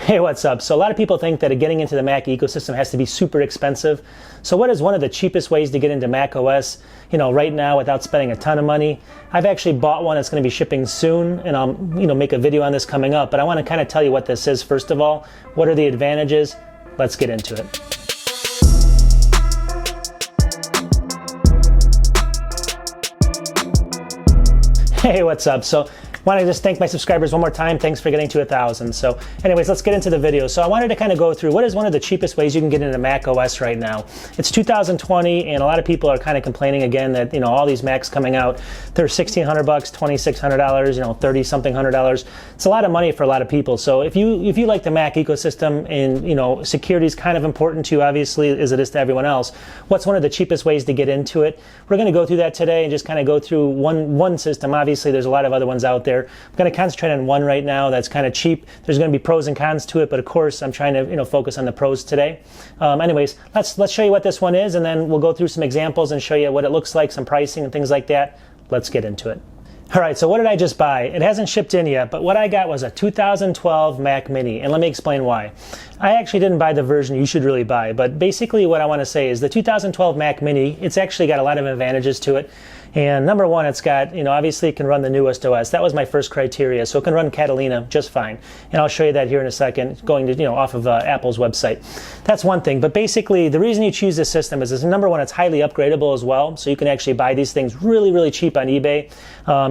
Hey, what's up? So a lot of people think that getting into the Mac ecosystem has to be super expensive. So what is one of the cheapest ways to get into Mac OS, right now without spending a ton of money? I've actually bought one that's going to be shipping soon, and I'll, make a video on this coming up, but I want to kind of tell you what this is first of all. What are the advantages? Let's get into it. Hey, what's up? So want to just thank my subscribers one more time. Thanks for getting to 1,000. So anyways, let's get into the video. So I wanted to kind of go through what is one of the cheapest ways you can get into Mac OS right now. It's 2020, and a lot of people are kind of complaining again that, all these Macs coming out, they're $1,600, $2,600, 30 something $100. It's a lot of money for a lot of people. So if you like the Mac ecosystem and, security is kind of important to you, obviously, as it is to everyone else, what's one of the cheapest ways to get into it? We're going to go through that today and just kind of go through one system. Obviously, there's a lot of other ones out there. I'm going to concentrate on one right now that's kind of cheap. There's going to be pros and cons to it, but of course I'm trying to focus on the pros today. Anyways, let's show you what this one is, and then we'll go through some examples and show you what it looks like, some pricing and things like that. Let's get into it. All right, so what did I just buy? It hasn't shipped in yet, but what I got was a 2012 Mac Mini, and let me explain why. I actually didn't buy the version you should really buy, but basically what I want to say is the 2012 Mac Mini, it's actually got a lot of advantages to it. And number one, it's got, obviously it can run the newest OS. That was my first criteria. So it can run Catalina just fine. And I'll show you that here in a second, going to, off of Apple's website. That's one thing. But basically, the reason you choose this system is number one, it's highly upgradable as well. So you can actually buy these things really, really cheap on eBay.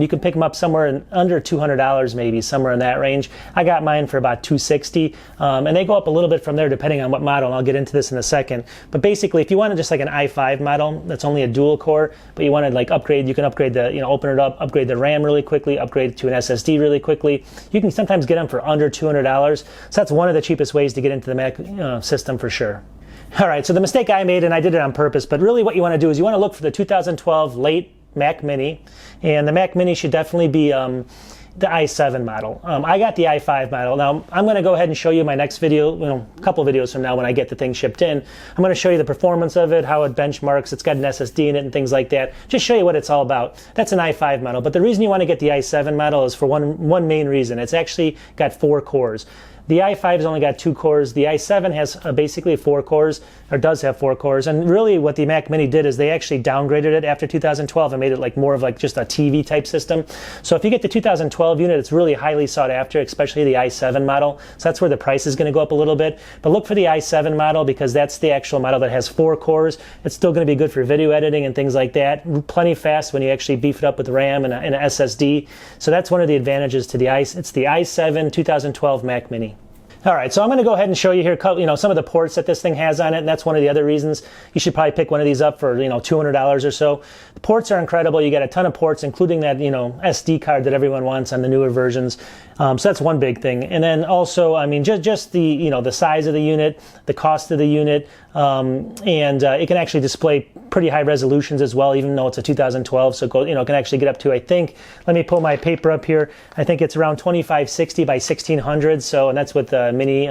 You can pick them up somewhere under $200 maybe, somewhere in that range. I got mine for about $260. And they go up a little bit from there depending on what model. And I'll get into this in a second. But basically, if you wanted just like an i5 model that's only a dual core, but you wanted like you can upgrade the, open it up, upgrade the RAM really quickly, upgrade it to an SSD really quickly. You can sometimes get them for under $200. So that's one of the cheapest ways to get into the Mac system for sure. All right, so the mistake I made, and I did it on purpose, but really what you want to do is you want to look for the 2012 late Mac Mini, and the Mac Mini should definitely be the i7 model. I got the i5 model. Now, I'm going to go ahead and show you my next video, a couple videos from now when I get the thing shipped in. I'm going to show you the performance of it, how it benchmarks. It's got an SSD in it and things like that. Just show you what it's all about. That's an i5 model. But the reason you want to get the i7 model is for one main reason. It's actually got 4 cores. The i5's only got 2 cores. The i7 has basically 4 cores, or does have 4 cores. And really what the Mac Mini did is they actually downgraded it after 2012 and made it like more of like just a TV type system. So if you get the 2012 unit, it's really highly sought after, especially the i7 model. So that's where the price is going to go up a little bit. But look for the i7 model because that's the actual model that has 4 cores. It's still going to be good for video editing and things like that. Plenty fast when you actually beef it up with RAM and an SSD. So that's one of the advantages to it's the i7 2012 Mac Mini. All right, so I'm going to go ahead and show you here, some of the ports that this thing has on it, and that's one of the other reasons you should probably pick one of these up for, $200 or so. The ports are incredible. You get a ton of ports, including that, SD card that everyone wants on the newer versions. So that's one big thing. And then also, just the, the size of the unit, the cost of the unit, and it can actually display pretty high resolutions as well, even though it's a 2012. So it can actually get up to, I think, let me pull my paper up here. I think it's around 2560 by 1600. So, and that's with the mini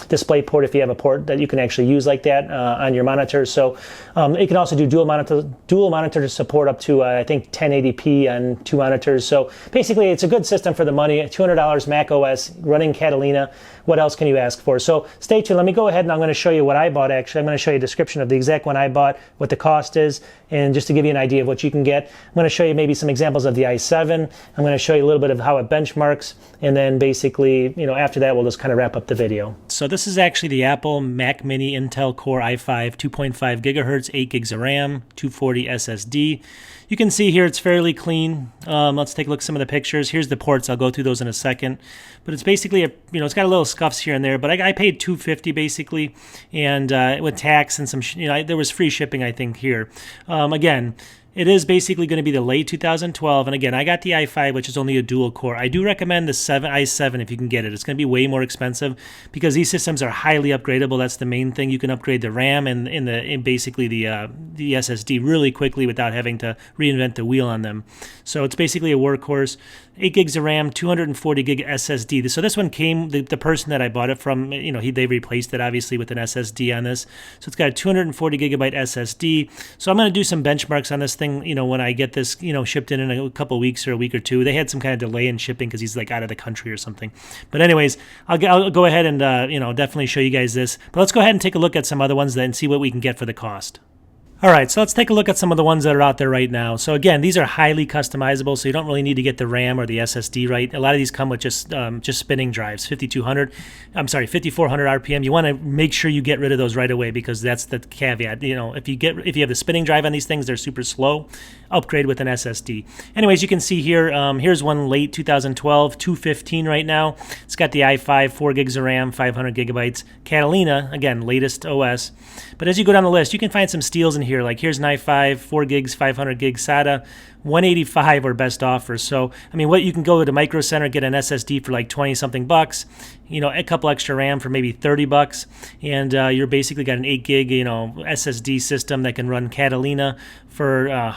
display port if you have a port that you can actually use like that on your monitor. So it can also do dual monitor support up to I think 1080p on 2 monitors. So basically it's a good system for the money. $200 Mac OS running Catalina. What else can you ask for? So stay tuned. Let me go ahead and I'm going to show you what I bought actually. I'm going to show you a description of the exact one I bought, what the cost is, and just to give you an idea of what you can get. I'm going to show you maybe some examples of the i7. I'm going to show you a little bit of how it benchmarks, and then basically, after that we'll just kind of wrap up the video. So this is actually the Apple Mac Mini Intel Core i5 2.5 gigahertz, 8 gigs of RAM, 240 SSD. You can see here it's fairly clean. Let's take a look at some of the pictures. Here's the ports. I'll go through those in a second. But it's basically it's got a little scuffs here and there. But I paid $250 basically, and with tax and some, there was free shipping I think here. Again, it is basically going to be the late 2012, and again, I got the i5, which is only a dual core. I do recommend the i7 if you can get it. It's going to be way more expensive because these systems are highly upgradable. That's the main thing. You can upgrade the RAM and basically the SSD really quickly without having to reinvent the wheel on them. So it's basically a workhorse. 8 gigs of RAM, 240 gig SSD. So this one came, the person that I bought it from, they replaced it obviously with an SSD on this. So it's got a 240 gigabyte SSD. So I'm going to do some benchmarks on this thing. thing, when I get this, shipped in a couple weeks or a week or two. They had some kind of delay in shipping because he's like out of the country or something. But anyways, I'll go ahead and, definitely show you guys this. But let's go ahead and take a look at some other ones and see what we can get for the cost. All right, so let's take a look at some of the ones that are out there right now. So again, these are highly customizable, so you don't really need to get the RAM or the SSD right. A lot of these come with just spinning drives, 5400 RPM. You want to make sure you get rid of those right away because that's the caveat. If you have the spinning drive on these things, they're super slow. Upgrade with an SSD. Anyways, you can see here, here's one late 2012, 215 right now. It's got the i5, 4 gigs of RAM, 500 gigabytes. Catalina, again, latest OS. But as you go down the list, you can find some steals in here. Like here's an i5, 4 gigs, 500 gigs SATA, 185 or best offers. So, what you can go to Micro Center, get an SSD for like 20 something bucks, a couple extra RAM for maybe 30 bucks, and you're basically got an 8 gig, SSD system that can run Catalina for,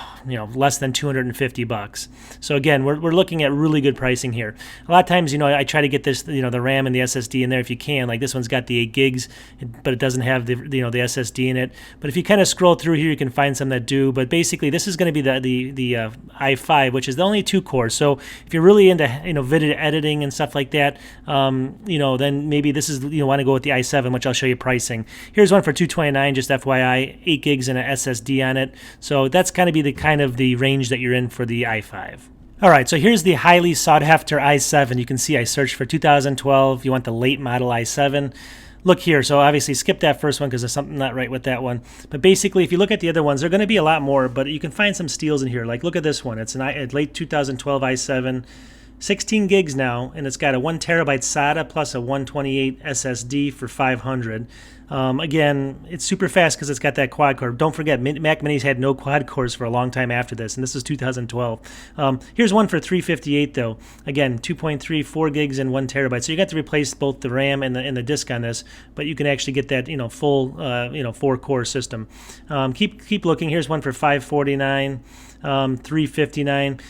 less than 250 bucks. So again, we're looking at really good pricing here. A lot of times, I try to get this, the RAM and the SSD in there if you can. Like this one's got the 8 gigs, but it doesn't have the, the SSD in it. But if you kind of scroll through here, you can find some that do. But basically, this is going to be the i5, which is the only 2 cores. So if you're really into, video editing and stuff like that, then maybe this is, want to go with the i7, which I'll show you pricing. Here's one for $229, just FYI, 8 gigs and an SSD on it. So that's kind of the range that you're in for the i5. All right, so here's the highly sought after i7. You can see I searched for 2012. You want the late model i7. Look here, so obviously skip that first one because there's something not right with that one. But basically, if you look at the other ones, they're going to be a lot more, but you can find some steals in here. Like look at this one. It's a late 2012 i7. 16 gigs now, and it's got a 1 terabyte SATA plus a 128 SSD for $500. Again, it's super fast because it's got that quad core. Don't forget, Mac Minis had no quad cores for a long time after this, and this is 2012. Here's one for $358 though. Again, 2.3, 4 gigs and 1 terabyte. So you got to replace both the RAM and the disk on this, but you can actually get that full 4-core system. Keep looking. Here's one for $549, $359.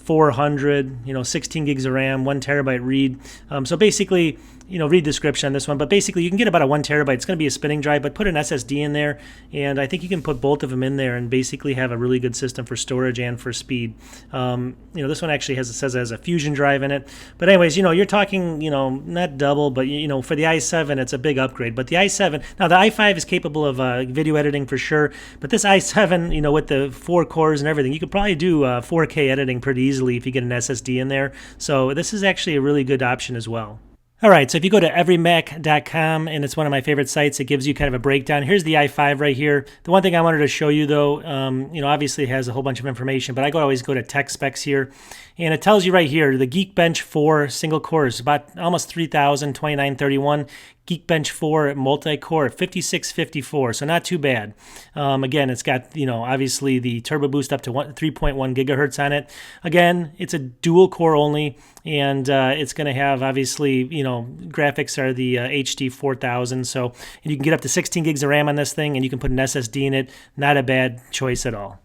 400, 16 gigs of RAM, 1 terabyte read. So basically, read description on this one, but basically you can get about a 1 terabyte. It's going to be a spinning drive, but put an SSD in there, and I think you can put both of them in there and basically have a really good system for storage and for speed. This one actually says it has a Fusion drive in it. But anyways, you're talking, not double, but for the i7, it's a big upgrade. But the i7, now the i5 is capable of video editing for sure, but this i7, with the 4 cores and everything, you could probably do 4K editing pretty easily if you get an SSD in there. So this is actually a really good option as well. All right, so if you go to everymac.com, and it's one of my favorite sites, it gives you kind of a breakdown. Here's the i5 right here. The one thing I wanted to show you though, obviously it has a whole bunch of information, but I always go to tech specs here, and it tells you right here, the Geekbench 4 single core is about almost 3,000, 2931. Geekbench 4 multi-core, 5654, so not too bad. Again, it's got, obviously the turbo boost up to 3.1 gigahertz on it. Again, it's a dual core only, and it's going to have, obviously, graphics are the HD 4000, so and you can get up to 16 gigs of RAM on this thing, and you can put an SSD in it. Not a bad choice at all.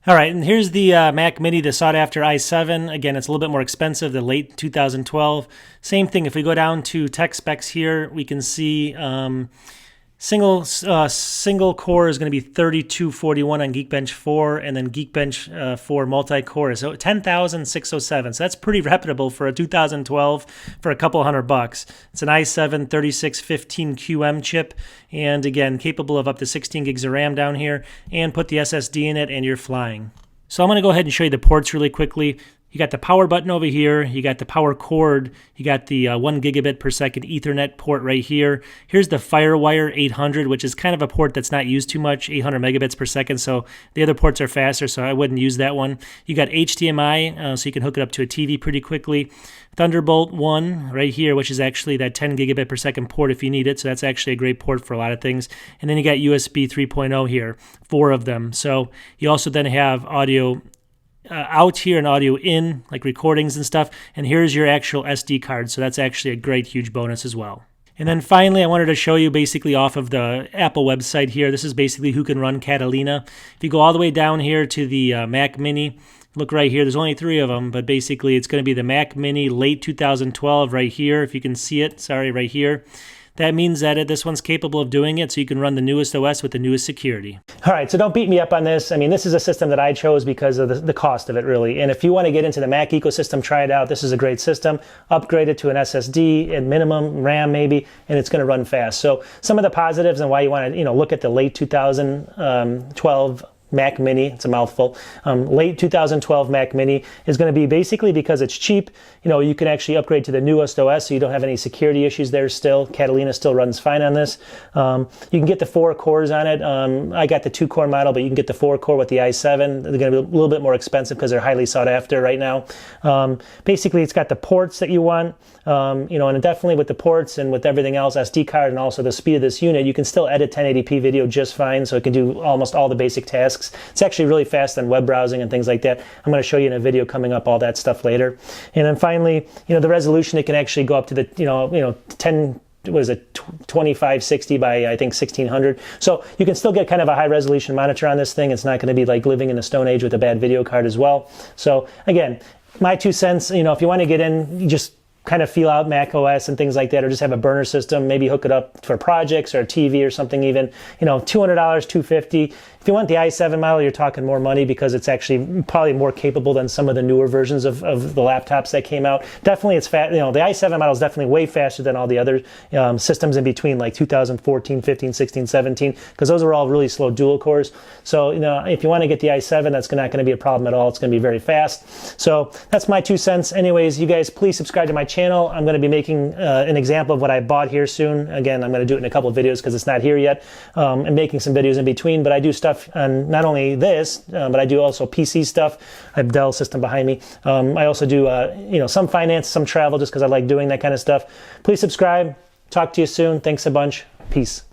All right, and here's the Mac Mini, the sought-after i7. Again, it's a little bit more expensive, the late 2012. Same thing, if we go down to tech specs here, we can see single core is going to be 3241 on Geekbench 4, and then Geekbench 4 multi-core. So 10,607. So that's pretty reputable for a 2012 for a couple $100. It's an i7 3615QM chip, and again, capable of up to 16 gigs of RAM down here, and put the SSD in it, and you're flying. So I'm going to go ahead and show you the ports really quickly. You got the power button over here, you got the power cord, you got the 1 gigabit per second Ethernet port right here. Here's the FireWire 800, which is kind of a port that's not used too much, 800 megabits per second, so the other ports are faster, so I wouldn't use that one. You got HDMI, so you can hook it up to a TV pretty quickly. Thunderbolt 1 right here, which is actually that 10 gigabit per second port if you need it, so that's actually a great port for a lot of things. And then you got USB 3.0 here, 4 of them. So you also then have audio out here and audio in, like recordings and stuff, and here's your actual SD card, so that's actually a great huge bonus as well. And then finally, I wanted to show you basically off of the Apple website here, this is basically who can run Catalina. If you go all the way down here to the Mac Mini, look right here, there's only 3 of them, but basically it's going to be the Mac Mini late 2012 right here, if you can see it, sorry, right here. that means that this one's capable of doing it, so you can run the newest OS with the newest security. All right, so don't beat me up on this. I mean, this is a system that I chose because of the cost of it, really. And if you want to get into the Mac ecosystem, try it out. This is a great system. Upgrade it to an SSD at minimum, RAM maybe, and it's going to run fast. So some of the positives and why you want to look at the late 2012 Mac Mini, it's a mouthful, late 2012 Mac Mini is going to be basically because it's cheap. You can actually upgrade to the newest OS, so you don't have any security issues there still. Catalina still runs fine on this. You can get the 4 cores on it. I got the 2-core model, but you can get the 4-core with the i7. They're going to be a little bit more expensive because they're highly sought after right now. Basically, it's got the ports that you want, and definitely with the ports and with everything else, SD card, and also the speed of this unit, you can still edit 1080p video just fine, so it can do almost all the basic tasks. It's actually really fast on web browsing and things like that. I'm going to show you in a video coming up all that stuff later. And then finally, the resolution, it can actually go up to the 2560 by I think 1600. So you can still get kind of a high resolution monitor on this thing. It's not going to be like living in the Stone Age with a bad video card as well. So again, my 2 cents, if you want to get in, you just kind of feel out macOS and things like that, or just have a burner system, maybe hook it up for projects or a TV or something even, $200, $250. If you want the i7 model, you're talking more money because it's actually probably more capable than some of the newer versions of the laptops that came out. Definitely it's fast. The i7 model is definitely way faster than all the other systems in between, like 2014, 15, 16, 17, because those are all really slow dual cores. So, if you want to get the i7, that's not going to be a problem at all. It's going to be very fast. So that's my 2 cents. Anyways, you guys, please subscribe to my channel. I'm going to be making an example of what I bought here soon. Again, I'm going to do it in a couple of videos because it's not here yet. I'm making some videos in between, but I do stuff on not only this, but I do also PC stuff. I have Dell system behind me. I also do, some finance, some travel, just because I like doing that kind of stuff. Please subscribe. Talk to you soon. Thanks a bunch. Peace.